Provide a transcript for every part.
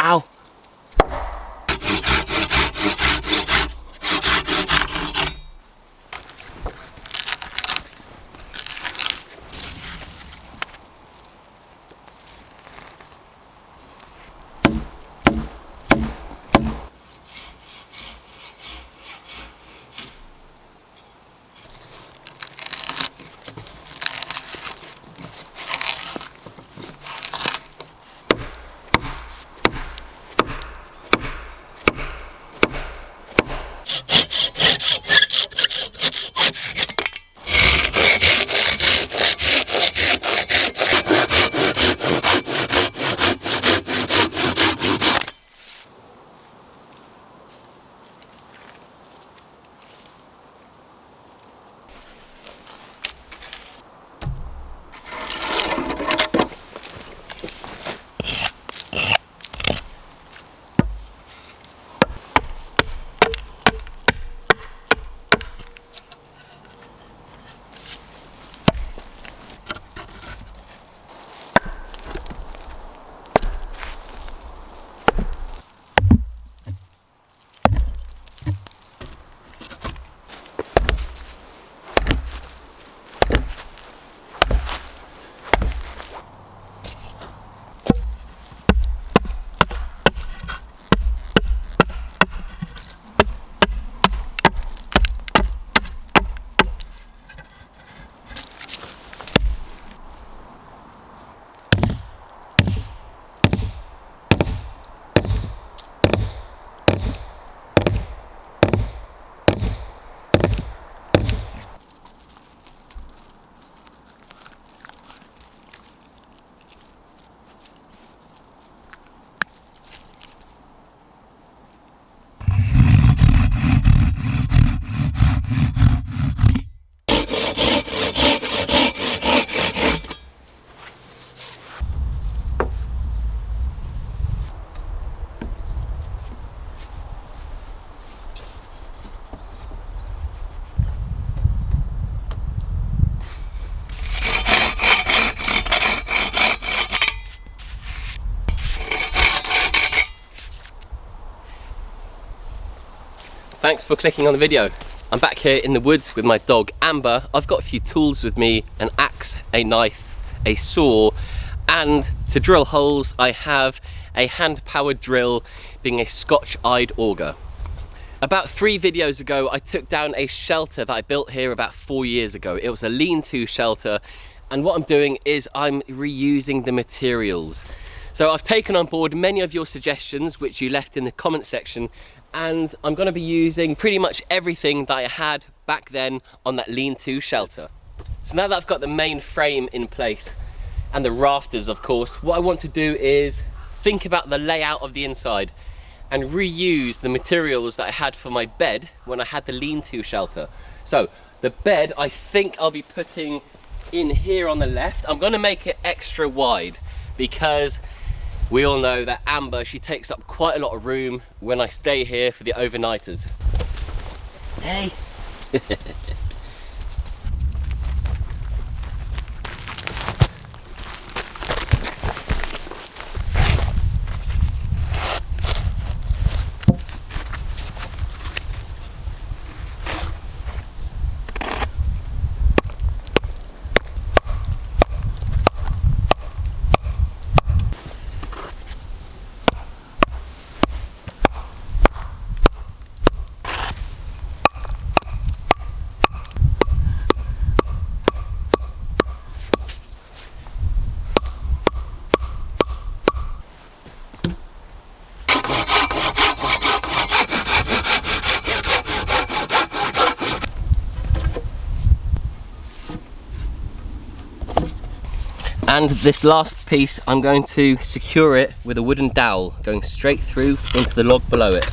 Ow! Thanks for clicking on the video. I'm back here in the woods with my dog Amber. I've got a few tools with me, an axe, a knife, a saw, and to drill holes I have a hand-powered drill being a Scotch-eyed auger. About 3 videos ago I took down a shelter that I built here about 4 years ago. It was a lean-to shelter, and what I'm doing is I'm reusing the materials. So I've taken on board many of your suggestions which you left in the comment section, and I'm going to be using pretty much everything that I had back then on that lean-to shelter. So now that I've got the main frame in place and the rafters, of course, what I want to do is think about the layout of the inside and reuse the materials that I had for my bed when I had the lean-to shelter. So the bed I think I'll be putting in here on the left. I'm going to make it extra wide because we all know that Amber, she takes up quite a lot of room when I stay here for the overnighters. Hey! And this last piece, I'm going to secure it with a wooden dowel going straight through into the log below it.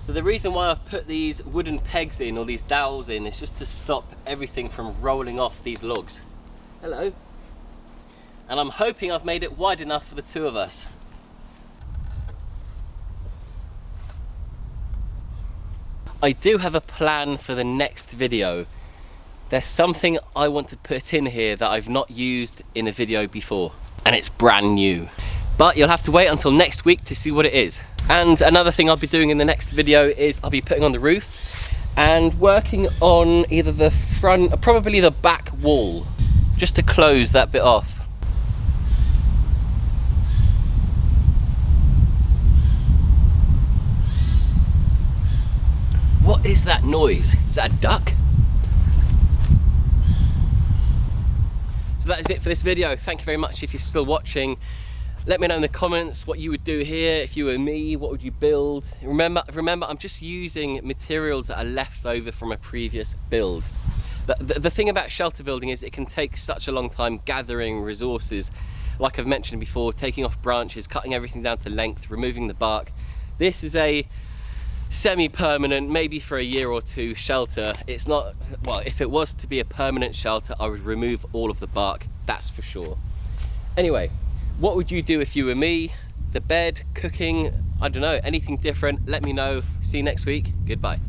So the reason why I've put these wooden pegs in, or these dowels in, is just to stop everything from rolling off these logs. Hello. And I'm hoping I've made it wide enough for the two of us. I do have a plan for the next video. There's something I want to put in here that I've not used in a video before, and it's brand new. But you'll have to wait until next week to see what it is. And another thing I'll be doing in the next video is I'll be putting on the roof and working on either the front, or probably the back wall, just to close that bit off. What is that noise? Is that a duck? So that is it for this video. Thank you very much if you're still watching. Let me know in the comments what you would do here. If you were me, what would you build? Remember, I'm just using materials that are left over from a previous build. The thing about shelter building is it can take such a long time gathering resources. Like I've mentioned before, taking off branches, cutting everything down to length, removing the bark. This is a semi-permanent, maybe for a year or two shelter. It's not, well, if it was to be a permanent shelter, I would remove all of the bark, that's for sure. Anyway, what would you do if you were me? The bed, cooking, I don't know, anything different, let me know. See you next week. Goodbye.